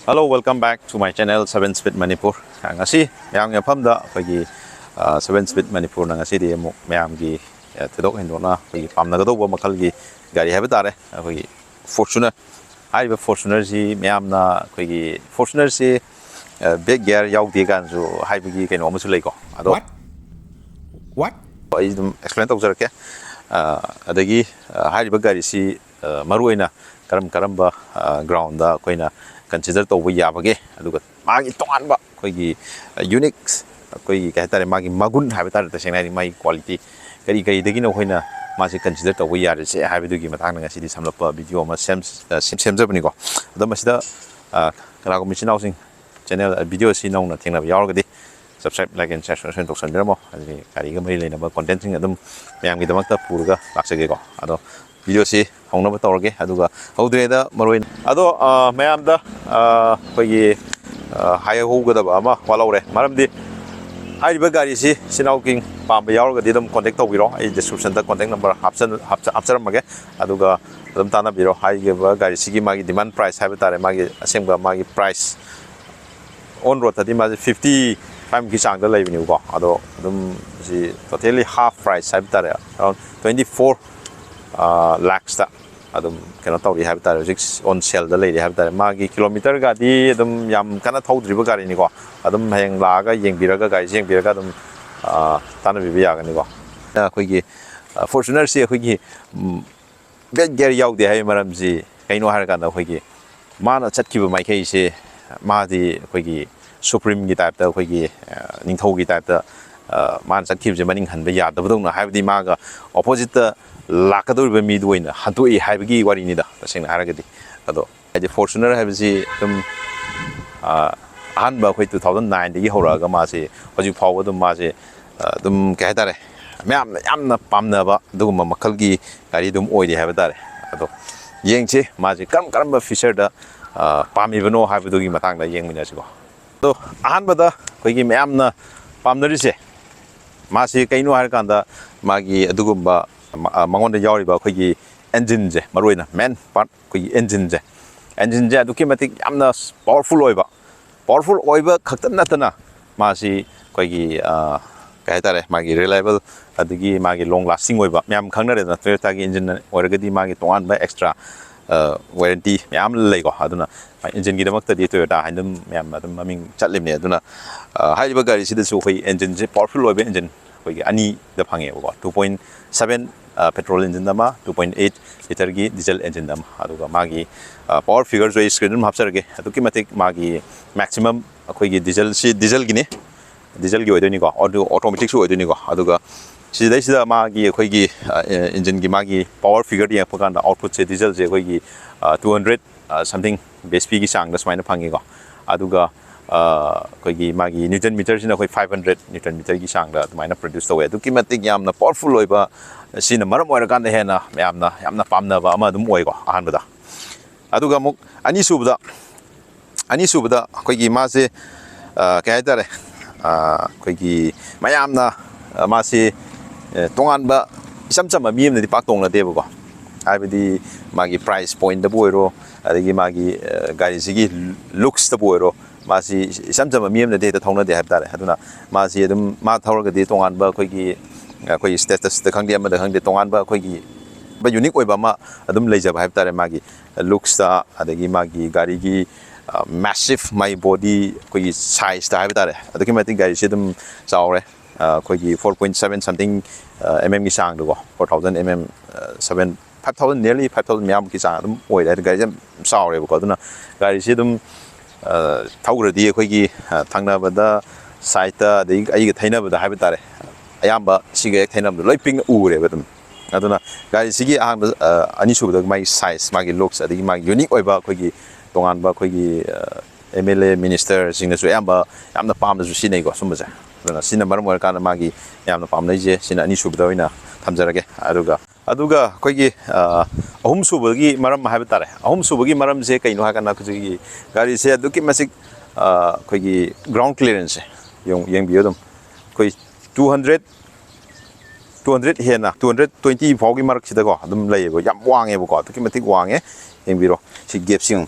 Hello, welcome back to my channel 7 Speed Manipur. Ngasi Yamna Pamnaba 7 Speed Manipur ngasi di mayamgi tedok hindona pamnaga do makalgi gari habatare Fortuner haiba Fortuner si mayamna Fortuner si big gear yaudi ganju haibagi kaino amusu leiko ado what I explain to jarake adagi haiba gari si maruina karamba ground da koina consider to we yabage aduga magi tonganba koigi unique koi kaitare magi magun habitar ta sengai mai quality kari degi no hoina masi consider to we yare se habidugi matang nga sidi samlapa video ma semjabane ko adam masida kala ko machine housing channel video si nong na thengna yaurgadi subscribe like and share to sandiramo adi kari ga mai leina ba content sing adum mayam gi damakta purga laksage ko ado video si hongna ba tawrge aduga howdreda maroi ado mayam da koigi high hoga da ba ma walawre maramdi haiba gari si sinau king pamba yaurgadi dum contact tawbiro I description da contact number hapcharamage aduga dum tana biro haiba gari sigi magi demand price haiba tare magi asemga magi price on road tadi magi 50 time ki sang da leibini ko ado dum si totally half price haiba tare around 24 lakhs ta adum kena tawri habitar on sale da lady habitar magi kilometer ga di adum yam kana thaudriba gari ni ko adum heng laga yengbiraga gari yengbiraga adum tana bibi ya ga ni ko khoi Fortuner si khoi bed gear yaudi hai maram ji kaino har ka da khoi mana chatkiba mai kai se ma di khoi supreme gi type da khoi ningthau gi type da man chatkiba je maning han ba ya da budong na haibdi maga opposite lakadurba mi doina hantui haibagi warini da tasing haragadi ado ade Fortuner haibasi dum ahanba khoi 2009 dagi horaga ma se hoji phawa dum ma se dum kai tare yamna pamnaba duguma makalgi gari dum oidi haiba tare ado yengche ma se karamba feature da pamibano haibadugi matangda yengmina sigo ado ahanba da khoi gi mayamna pamnari se ma se kaino harkanda magi adugumba mangonda yauriba khoi engine je maroina main part khoi engine je aduki yamna powerful oiba khaktan natana masi khoi kai tare magi reliable adigi magi long lasting oiba myam khangna re na Toyota gi engine oiragadi magi tongan ba extra warranty myam leigo aduna engine gi damakta di Toyota handum myam adum maming chatlimne aduna haiba gari sida su khoi engine je powerful oiba engine khoi ani da phange ko 2.7 petrol engine dama 2.8 liter gi diesel engine dama aduga magi power figure jo screen ma hapsarge aduki matik magi maximum akoi gi diesel gi ne diesel gi oidoni ko automatic su oidoni ko aduga sida magi akoi gi engine gi magi power figure di apakanda output se diesel je akoi gi 200 something bhp gi sang da smaina phangi ko aduga koi gi magi newton meter sina koi 500 newton meter gi sang da maina produce to aduki matik yamna powerful oiba sina maram oira kan hena yamna pamnaba ama dum oi ko ahan bada aduga muk ani subda koi gi ma se kai tare koi gi mayamna ma se tongan ba isamchama mi amna di pak tong na debo ko haibadi magi price point da boiro adagi magi gari sigi looks da boiro masi isamchama mi amna de ta thongna de habtare aduna masi adum ma thawra ga di tongan ba koi gi koi status da khangdi ama da khangdi tongan ba koi gi ba unique oiba ma adum leijaba habtare magi looks da adagi magi gari gi massive my body koi size da habtare adaki mating gari sidum chawre koi gi 4.7 something mm gi sang do 4000 mm 5000 nearly 5000 myam ki sang adum oi da gari jam chawre ko aduna gari sidum thawgradi koi gi thangna bada site da ai ga thaina bada habtare ayamba siga thainam loi ping ure badum aduna gari sigi ani subda mai size magi looks adigi magi unique oiba khogi tongan ba khogi MLA minister singna su yamna pamda su sinai ko sumbaja aduna sina maram kan magi yamna pamnai je sina ani subda oina thamjarage aduga aduga koigi ahum subagi maram haiba tare ahum subagi maram je kaino hakana kuji gari se aduki masik koigi ground clearance yeng biodum koi 200 hena 220 phaugi marak sida ko adum laibo yam wange bo ko aduki matik wange yeng biro si gap sing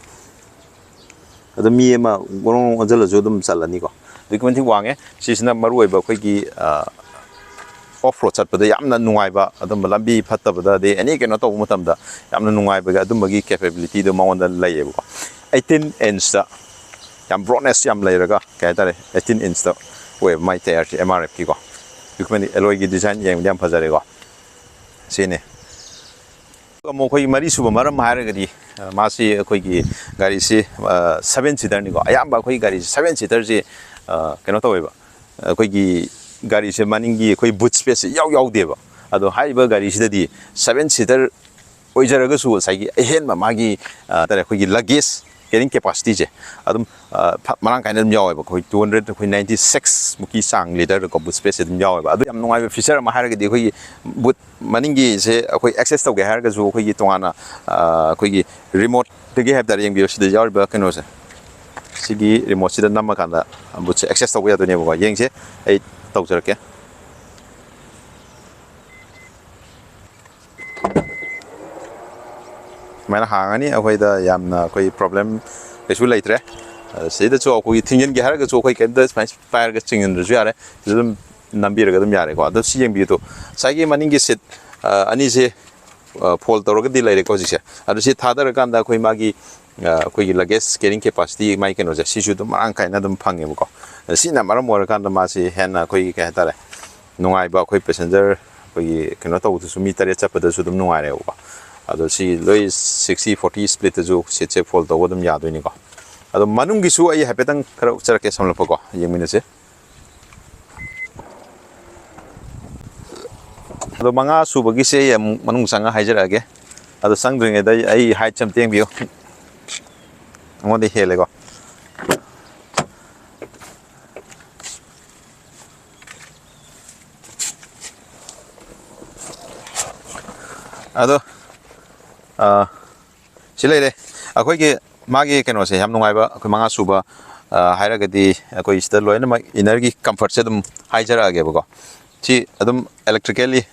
adum mi ma gorong ajala jo dum salani ko aduki matik wange sisna maru ba koigi off road chat pada yamna nungai ba adum lambi phatta bada de ani keno to mutam da yamna nungai ba adum bagi capability do maon da laye ko 18 inch da yam broadness yam lairaga kai tare 18 inch da we mai tayar MRF ki ko dukmani alloy gi design yam phajare ko sine mo khoi mari suba maram hairaga di masi khoi gi gari si 7 seater ni ko ayam ba khoi gari 7 seater ji keno to we ba khoi gi gari se maningi koi boot space yaw deba ado haiba gari sidadi 7 seater oijaraga su saigi hen ma magi tare koi luggage carrying capacity je adum marang kain dum yaw ba koi 200 koi 96 muki sang liter ko boot space dum yaw ba adu yam nungai feature ma haraga di koi boot maningi se koi access to ge haraga su koi tongana koi remote de ge have dar yang bi sida yaw ba keno se sigi remote sida namma kanda boot access to ge ya do ne ba yeng se ai tàu giờ kia mà nó hàng anh ấy da yam na koi problem cái số lấy thế sẽ được cho koi thiên nhiên cái hàng cái cho koi cái đó phải phải cái trình hình rồi đấy rồi nằm bia cái đó nhà đấy quá đó xí yang bia to sai cái mà những cái set anh ấy sẽ fall tàu cái đi lấy cái gì à đó sẽ thà đó cái anda koi magi koi luggage carrying capacity mai cái nó sẽ xí chút mà anh cái nó đâm phăng cái một si na maram mor kan ma si hen koi ka ta nungai ba koi passenger koi keno to su mi tare chapa da su dum nungai re ba ado si loi 60-40 split ju se che fold to dum ya do ni ko ado manung gi su ai hapetang khara chara ke samla ko yeng min se ado manga su bagi se yam manung sanga haijara ge ado sang dring da ai hai cham teng bio ngodi hele ko ado silai le akoi ge magi keno se yam nungai ba akoi manga suba hairaga di akoi sta loina ma energy comfort se dum haijara ge ba chi adum electrically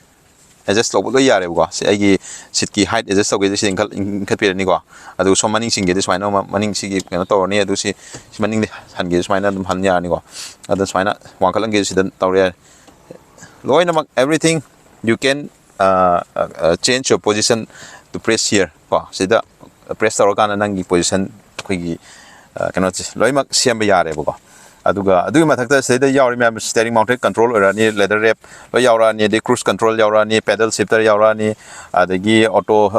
adjust lo lo yare ba se agi sit ki height adjust to ge sin khat pe ni ko adu so maning sing ge dis maina maning si ge keno to ni adu si maning han ge dis maina dum han ya ni ko adu maina wang kalang ge si dan tawre loina ma everything you can change your position to press here ko sida press tawra kana nangi position khoi kano loimak siam yare bo ko aduga mathakta sida yawri mem steering mounted control ora ni leather wrap lo yawra ni de cruise control yawra ni pedal shifter yawra ni adagi auto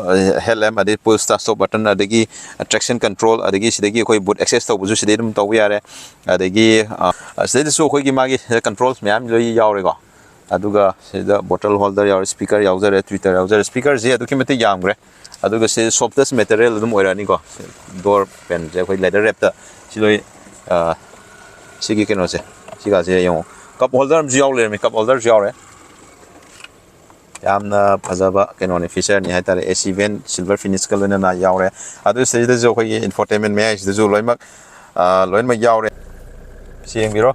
helm adi push stop button adagi traction control adagi sidagi khoi boot access to buju sidai dum to yare adagi sida so khoi gi magi controls mem lo yawre ko aduga sida bottle holder yaw speaker yawzare twitter yawzare speaker je aduki mate yamgre aduga se softest material dum oirani ko door pen je khoi leather wrap ta siloi sigi keno se siga je yong cup holder am yaw le me cup holder yaw re yamna phajaba keno ne feature ni haitare AC vent silver finish color na yaw re adu se de jo khoi infotainment me de jo loimak yaw re sieng biro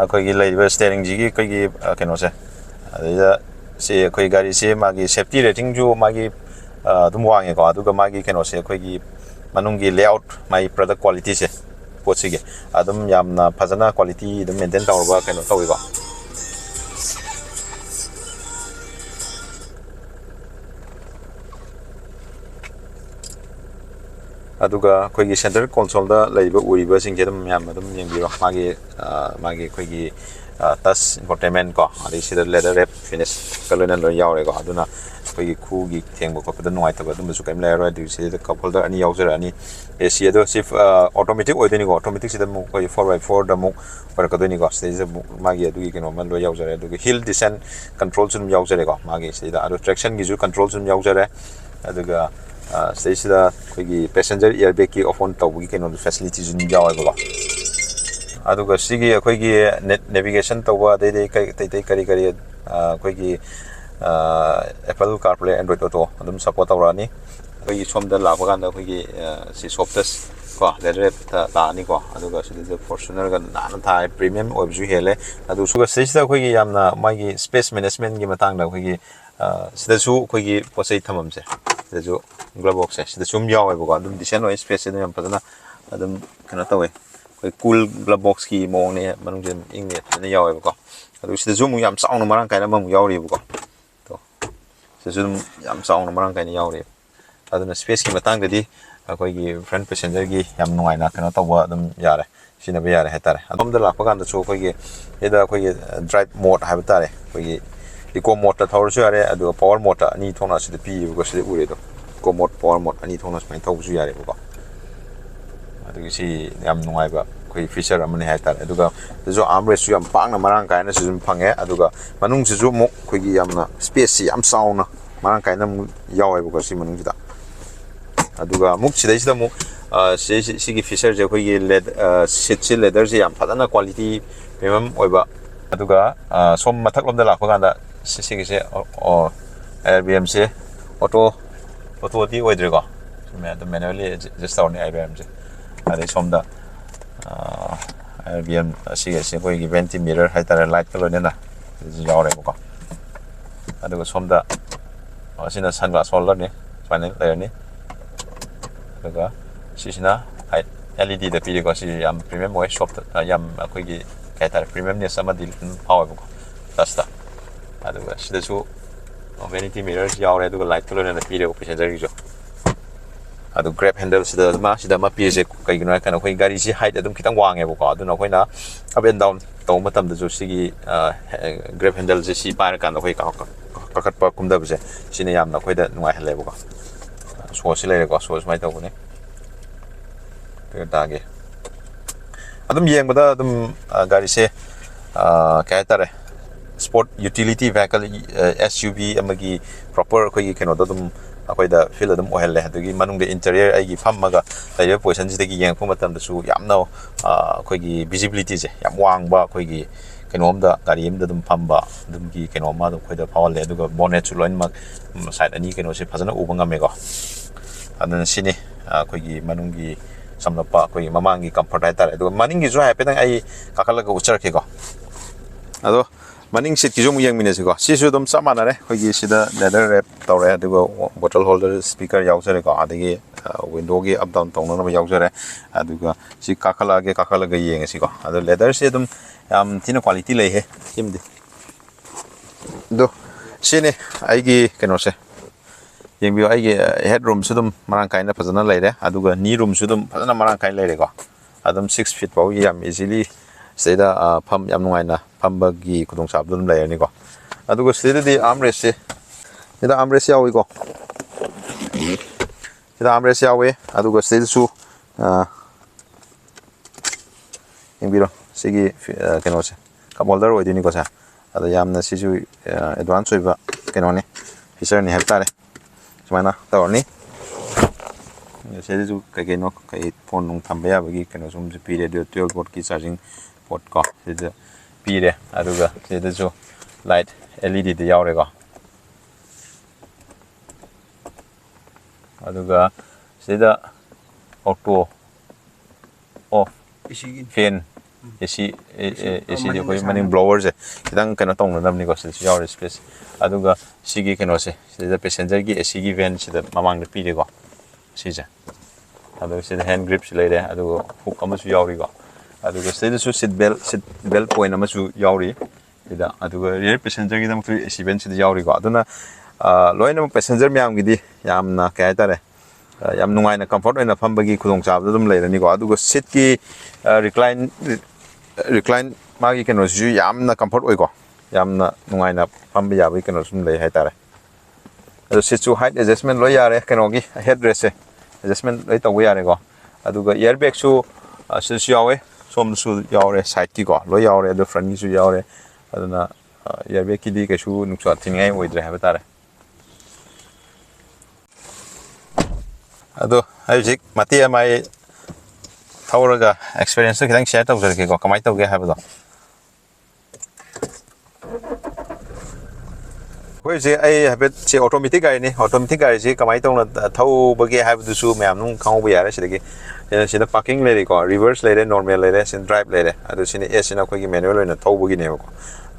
koi gi lei steering ji gi koi gi keno se ada se koi gari se magi safety rating ju magi dum wange ko adu ga magi keno se koi gi manung gi layout mai product quality se pochi ge adum yamna phajana quality dum maintain tawba keno tawi ko aduga koi gi center console da leiba uriba sing jedum yam dum yengbi ro magi koi gi touch infotainment ko adi sida leather wrap finish kalona lo yawre ko aduna koi gi khu gi thengbo ko pada nuai taba dum su kaim la ro adi sida cup holder ani yawjara ani AC ado sif automatic oideni ko automatic sida mu koi 4x4 da mu par ka deni ko sida magi adu gi keno man lo yawjara adu hill descent control sum yawjare ko magi sida adu traction gi ju control sum yawjare aduga sida koi passenger airbag ki off on tawgi keno facilities ni jawa ba aduga sigi koi navigation tawwa dei kari koi Apple CarPlay Android Auto adum support tawrani khoi somda lakwa kan da khoi si softest ko leather ta ni ko aduga sida Fortuner ga na thai premium obju hele adu suga sida khoi yamna magi space management gi matang da khoi sida su khoi posai thamam se sida ju glove box se sida sum yaw ba ko adum design oi space se yam padana adum kana tawe khoi cool glove box ki mo ne manung jen inge ne yaw ba ko adu sida ju mu yam saung marang kai na mu yaw ri ba ko Sesum yam saung marang kai ni yauri aduna space ki matang di akoi gi front passenger gi yam nuai na kana tawa dum yare sina be yare hetare adom da lakpa kan da chu koi gi eda koi gi drive mode ha batare koi gi eco mode ta thawr chu yare adu power mode ani thona si pi ko si ure do eco mode power mode ani thona mai thaw chu yare ko adu gi si yam nuai ba koi feature amane hetare adu ga jo armrest chu yam pang na marang kai na sum phange adu ga manung si ju mo koi gi yam na space si yam saung na marang kai na yaw ba ko si manung da aduga muk sida sida mu sigi feature je khoi led seat leather je yam phadana quality premium oiba aduga som mathak lom da lakpa kan da sigi se IBM se auto di oidre ko me da manually just down ni IBM je ade som da IBM sigi se khoi gi venti mirror hai tar light color ne na yaw re ko aduga som da asina sunglass holder ni final layer ni aduga sisina LED da pili ko si yam premium moi shop yam akoi gi kaitar premium ne sama dil power ko tasta aduga sida su vanity mirror yaure aduga light color na pili ko passenger gi jo adu grab handle sida ma pije kai gina kana khoi gari si height adum kitang wange ko aduna khoi na up and down to matam da jo sigi grab handle je si par kan khoi ka kat pa kum da bse sine yam na khoi da nuai hale ko so si le ko so mai to ne tage adum yeng bada adum gari se kai tare sport utility vehicle SUV amagi proper khoi keno dum akoi da feel adum ohelle adugi manung de interior ai gi phammaga laibe position ji de gi yeng phu matam da su yamna khoi gi visibility je yam wang ba khoi gi kenom da gari em da dum phamba dum gi kenom ma khoi da power le aduga bonnet chu loin mak side ani keno se phajana ubanga me go adana sini khoi gi manung gi samlapa khoi mamang gi comfort ai tar aduga maning gi jo ha petang ai kakala ga uchar ke go ado maning seat ki jom yang mine se ko si su dum samana re khoi gi sida leather wrap tawre aduga bottle holder speaker yaw sare ko adagi window gi up down tong na yaw sare aduga si kakala ga yeng si ko adu leather se dum yam tina quality le he kimdi do sine ai gi keno se yeng bi ai gi headroom su dum marang kai na phajana le re aduga knee room su dum phajana marang kai le re ko adum 6 feet pau yam easily seda pham yam nuai na phamba gi khudong sab dum le ni ko aduga seda di armrest se seda armrest yawi ko seda armrest yawi aduga seda su yeng bi ro sigi keno se cup holder oi dini ko sa ada yamna si ju advance oi ba keno ni feature ni helta re sumana tawni se ju kai no kai phone nung thambe ya bagi keno sum ju pi radio 12 volt ki charging port ko se ju pi re aduga se ju light LED de yaw re ko aduga se da auto off fan AC de koi maning blower je kidang kana tong na namni ko se yaw space aduga sigi keno se se passenger gi AC gi van se mamang de pi de ko si je aduga se hand grip se le de aduga hook amasu yaw ri ko aduga se su seat belt point amasu yaw ri ida aduga rear passenger gi dam AC van se yaw ri ko aduna loina passenger myam gi di yamna kai tare yam nungai na comfort oina phambagi khudong chab dum le rani ko aduga seat ki recline magi keno ju yamna comfort oi ko yamna nungai na phambi ya bi keno sum le hai tare adu seat chu height adjustment lo yare keno gi headrest adjustment loi taw yare ko aduga airbag chu su yawe som su yaure side ki ko lo yaure adu front gi su yaure aduna airbag ki di ke su nuksa thingai oidre ha tare ado hajik mati mai thawraga experience khidang share taw jare ko kamai taw ge ha ba do ꯑꯩꯈꯣꯏꯁꯦ ꯑꯩ ꯍꯥꯏꯐꯦꯠ ꯁꯤ automatic ꯒꯥꯔꯤꯅꯤ automatic ꯒꯥꯔꯤꯁꯤ ꯀꯃꯥꯏꯅ ꯇꯧꯅ ꯊꯧꯕꯒꯦ ꯍꯥꯏꯕꯗꯨꯁꯨ ꯃꯌꯥꯝ ꯑꯗꯨꯝ ꯈꯪꯍꯧꯕ ꯌꯥꯔꯦ ꯁꯤꯗꯒꯤ ꯁꯤꯗ ꯄꯥꯔꯀꯤꯡ ꯂꯩꯔꯤꯀꯣ ꯔꯤꯚꯔꯁ ꯂꯩꯔꯦ ꯅꯣꯔꯃꯦꯜ ꯂꯩꯔꯦ ꯁꯤꯅ ꯗ꯭राꯏꯚ ꯂꯩꯔꯦ ꯑꯗꯨ ꯁꯤꯅ ꯑꯦꯁꯤꯅ ꯑꯩꯈꯣꯏꯒꯤ ꯃꯦꯅꯨꯋꯦꯜ ꯑꯣꯏꯅ ꯊꯧꯕꯒꯤꯅꯦꯕꯀꯣ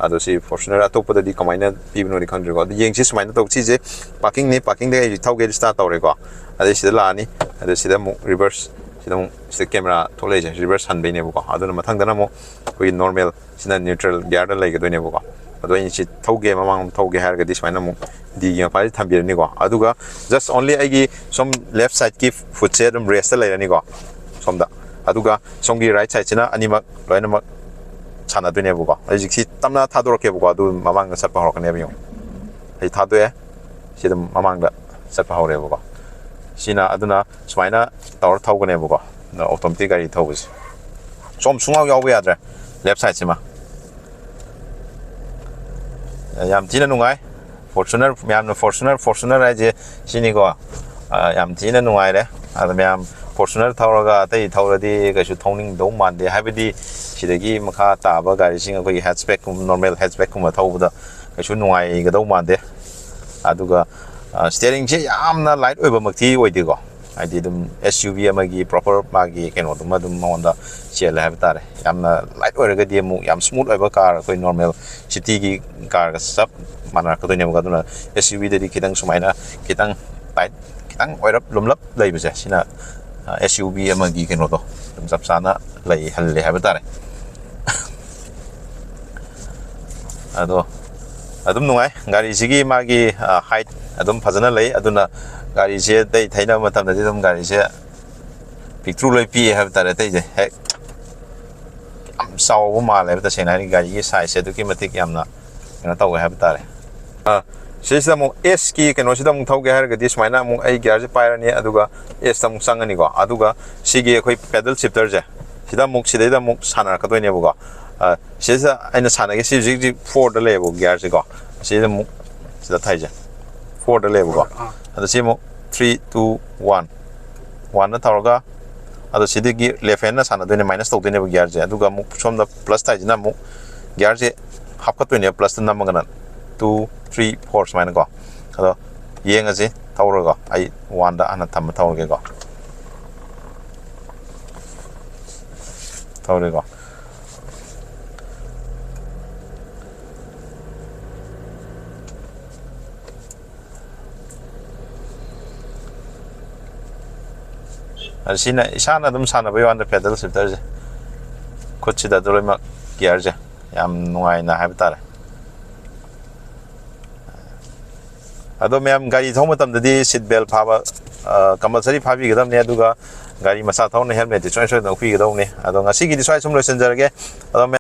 ꯑꯗꯣ ꯁꯤ ꯐꯣꯔꯆꯨꯅꯔ ꯑꯇꯣꯞꯄꯗꯗꯤ ꯀꯃꯥꯏꯅ ꯄꯤꯕꯅꯣꯗꯤ ꯈꯪꯗ꯭ꯔꯦꯀꯣ ꯑꯗꯣ ꯌꯦꯡꯁꯤ ꯁꯨꯃꯥꯏꯅ ꯇꯧ ꯁꯤꯁꯦ ꯄꯥꯔꯀꯤꯡꯅꯤ ꯄꯥꯔꯀꯤꯡꯗꯒꯤ ꯑꯩ ꯊꯧꯒꯦꯗꯤ ꯁ꯭ꯇꯥꯔꯠ ꯇꯧꯔꯦꯀꯣ ꯑꯗꯩ ꯁꯤꯗ ꯂꯥꯛꯑꯅꯤ ꯑꯗ ꯁꯤꯗ ꯑꯃꯨꯛ ꯔꯤꯚꯔꯁ ꯁꯤꯗ ꯑꯃꯨꯛ ꯁꯤꯗ ꯀꯦꯃꯦꯔꯥ ꯊꯣꯛꯂꯛꯏꯁꯦ ꯔꯤꯚꯔꯁ ꯍꯟꯕꯩꯅꯦꯕꯀꯣ ꯑꯗꯨꯅ ꯃꯊꯪꯗꯅ ꯑꯃꯨꯛ ꯑꯩꯈꯣꯏꯒꯤ ꯅꯣꯔꯃꯦꯜ ꯁꯤꯅ ꯅ꯭ꯌꯨꯇ꯭ꯔꯦꯜ ꯒꯤꯌꯔꯗ ꯂꯩꯒꯗꯣꯏꯅꯦꯕꯀꯣ ꯑꯗꯣ ꯑꯩꯅ ꯁꯤ ꯊꯧꯒꯦ ꯃꯃꯥꯡ ꯊꯧꯒꯦ ꯍꯥꯏꯔꯒꯗꯤ ꯁꯨꯃꯥꯏꯅ ꯑꯃꯨꯛ ꯗꯤꯒꯤ ꯃꯄꯥꯁꯤ ꯊꯝꯕꯤꯔꯅꯤꯀꯣ ꯑꯗꯨꯒ ꯖꯁ ꯑꯣꯟꯂꯤ ꯑꯩꯒꯤ ꯁꯣꯝ ꯂꯦꯐ ꯁꯥꯏꯗꯀꯤ ꯐꯨꯠꯁꯦ ꯑꯗꯨꯝ ꯔꯦꯁꯇ ꯂꯩꯔꯅꯤꯀꯣ ꯁꯣꯝꯗ ꯑꯗꯨꯒ ꯁꯣꯝꯒꯤ ꯔꯥꯏꯠ ꯁꯥꯏꯗꯁꯤꯅ ꯑꯅꯤꯃꯛ ꯂꯣꯏꯅꯃꯛ ꯁꯥꯟꯅꯗꯣꯏꯅꯦꯕꯀꯣ ꯍꯧꯖꯤꯛꯁꯤ ꯇꯞꯅ ꯊꯥꯗꯣꯔꯛꯀꯦꯕꯀꯣ ꯑꯗꯨ ꯃꯃꯥꯡꯗ ꯆꯠꯄ ꯍꯧꯔꯛꯀꯅꯦꯕ ꯌꯦꯡꯉꯣ ꯑꯩ ꯊꯥꯗꯣꯛꯑꯦ ꯁꯤ ꯑꯗꯨꯝ ꯃꯃꯥꯡꯗ ꯆꯠꯄ ꯍꯧꯔꯦꯕꯀꯣ ꯁꯤꯅ ꯑꯗꯨꯅ ꯁꯨꯃꯥꯏꯅ ꯇꯧꯔ ꯊꯧꯒꯅꯦꯕꯀꯣ ꯑꯣꯇꯣꯃꯦꯇꯤꯛ ꯒꯥꯔꯤ ꯊꯧꯕꯁꯦ ꯁꯣꯝ ꯁꯨꯡꯌꯥꯎ ꯌꯥꯎꯕ ꯌꯥꯗ꯭ꯔꯦ ꯂꯦꯐ ꯁꯥꯏꯗꯁꯤꯃ ꯌꯥꯝ ꯊꯤꯅ ꯅꯨꯡꯉꯥꯏ ꯐꯣꯔꯆꯨꯅꯔ ꯃꯌꯥꯝꯅ ꯐꯣꯔꯆꯨꯅꯔ ꯍꯥꯏꯁꯦ ꯁꯤꯅꯤꯀꯣ ꯌꯥꯝ ꯊꯤꯅ ꯅꯨꯡꯉꯥꯏꯔꯦ ꯑꯗ ꯃꯌꯥꯝ ꯐꯣꯔꯆꯨꯅꯔ ꯊꯧꯔꯒ ꯑꯇꯩ ꯊꯧꯔꯗꯤ ꯀꯩꯁꯨ ꯊꯧꯅꯤꯡꯗꯧ ꯃꯥꯟꯗꯦ ꯍꯥꯏꯕꯗꯤ ꯁꯤꯗꯒꯤ ꯃꯈꯥ ꯇꯥꯕ ꯒꯥꯔꯤꯁꯤꯡ ꯑꯩꯈꯣꯏꯒꯤ ꯍꯦꯠꯆꯕꯦꯛꯀꯨꯝꯕ ꯅꯣꯔꯃꯦꯜ ꯍꯦꯠꯆꯕꯦꯛꯀꯨꯝꯕ ꯊꯧꯕꯗ ꯀꯩꯁꯨ ꯅꯨꯡꯉꯥꯏꯒꯗꯧ ꯃꯥꯟꯗꯦ ꯑꯗꯨꯒ ꯁ꯭ꯇꯤꯌꯔꯤꯡꯁꯦ ꯌꯥꯝꯅ ꯂꯥꯏꯠ ꯑꯣꯏꯕꯃꯛꯇꯤ ꯑꯣꯏꯗꯦꯀꯣ ꯍꯥꯏꯗꯤ ꯑꯗꯨꯝ SUV ꯑꯃꯒꯤ ꯄ꯭ꯔꯣꯄꯔ ꯃꯥꯒꯤ ꯀꯩꯅꯣꯗꯨꯃ ꯑꯗꯨꯝ ꯃꯉꯣꯟꯗ ꯆꯦꯜꯂꯦ ꯍꯥꯏꯕ ꯇꯥꯔꯦ ꯌꯥꯝꯅ ꯂꯥꯏꯠ ꯑꯣꯏꯔꯒꯗꯤ ꯑꯃꯨꯛ ꯌꯥꯝ ꯁ꯭ꯃꯨꯠ ꯑꯣꯏꯕ ꯀꯥꯔ ꯑꯩꯈꯣꯏ ꯅꯣꯔꯃꯦꯜ ꯁꯤꯇꯤꯒꯤ ꯀꯥꯔꯒ ꯆꯞ ꯃꯥꯟꯅꯔꯛꯀꯗꯣꯏꯅꯦꯕꯀꯣ ꯑꯗꯨꯅ SUVꯗꯗꯤ ꯈꯤꯇꯪ ꯁꯨꯃꯥꯏꯅ ꯈꯤꯇꯪ ꯇꯥꯏꯠ ꯈꯤꯇꯪ ꯑꯣꯏꯔꯞ ꯂꯨꯝꯂꯞ ꯂꯩꯕꯁꯦ ꯁꯤꯅ SUV ꯑꯃꯒꯤ ꯀꯩꯅꯣꯗꯣ ꯑꯗꯨꯝ ꯆꯞ ꯆꯥꯅ ꯂꯩꯍꯜꯂꯦ ꯍꯥꯏꯕ ꯇꯥꯔꯦ ꯑꯗꯣ ꯑꯗꯨꯝ ꯅꯨꯡꯉꯥꯏ ꯒꯥꯔꯤꯁꯤꯒꯤ ꯃꯥꯒꯤ ꯍꯥꯏꯠ ꯑꯗꯨꯝ ꯐꯖꯅ ꯂꯩ ꯑꯗꯨꯅ ꯒꯥꯔꯤꯁꯦ ꯑꯇꯩ ꯊꯩꯅꯕ ꯃꯇꯝꯗꯗꯤ ꯑꯗꯨꯝ ꯒꯥꯔꯤꯁꯦ ꯄꯤꯛꯇ꯭ꯔꯨ ꯂꯣꯏ ꯄꯤꯑꯦ ꯍꯥꯏꯕ ꯇꯥꯔꯦ ꯑꯇꯩꯁꯦ ꯍꯦꯛ ꯌꯥꯝ ꯆꯥꯎꯕ ꯃꯥꯜꯂꯦꯕ ꯇꯁꯦꯡꯅ ꯍꯥꯏꯔꯗꯤ ꯒꯥꯔꯤꯒꯤ ꯁꯥꯏꯖꯁꯦ ꯑꯗꯨꯛꯀꯤ ꯃꯇꯤꯛ ꯌꯥꯝꯅ ꯀꯩꯅꯣ ꯇꯧꯋꯦ ꯍꯥꯏꯕ ꯇꯥꯔꯦ ꯁꯤꯁꯤꯗ ꯑꯃꯨꯛ ꯑꯦꯁꯀꯤ ꯀꯩꯅꯣꯁꯤꯗ ꯑꯃꯨꯛ ꯊꯧꯒꯦ ꯍꯥꯏꯔꯒꯗꯤ ꯁꯨꯃꯥꯏꯅ ꯑꯃꯨꯛ ꯑꯩ ꯒꯤꯌꯔꯁꯦ ꯄꯥꯏꯔꯅꯤ ꯑꯗꯨꯒ ꯑꯦꯁꯇ ꯑꯃꯨꯛ ꯆꯪꯉꯅꯤꯀꯣ ꯑꯗꯨꯒ ꯁꯤꯒꯤ ꯑꯩꯈꯣꯏ ꯄꯦꯗꯜ ꯁꯤꯐꯇꯔꯁꯦ ꯁꯤꯗ ꯑꯃꯨꯛ ꯁꯤꯗꯩꯗ ꯑꯃꯨꯛ ꯅꯨꯡꯉꯥꯏꯅ ꯍꯥꯏꯕ ꯇꯥꯔꯦ ꯑꯗꯣ ꯃꯌꯥꯝ ꯒꯥꯔꯤ ꯊꯧꯕ ꯃꯇꯝꯗꯗꯤ ꯁꯤꯠ ꯕꯦꯜ ꯐꯥꯕ ꯀꯝꯄꯜꯁꯔꯤ ꯐꯥꯕꯤꯒꯗꯕꯅꯤ ꯑꯗꯨꯒ ꯒꯥꯔꯤ ꯃꯆꯥ ꯊꯧꯅ ꯍꯦꯜꯃꯦꯠꯇꯤ ꯁꯣꯏꯗꯅ ꯎꯞꯄꯤꯒꯗꯧꯅꯤ ꯑꯗꯣ ꯉꯁꯤꯒꯤꯗꯤ ꯁ꯭ꯋꯥꯏ ꯁꯨꯝ ꯂꯣꯏꯁꯤꯟꯖꯔꯒꯦ ꯑꯗꯣ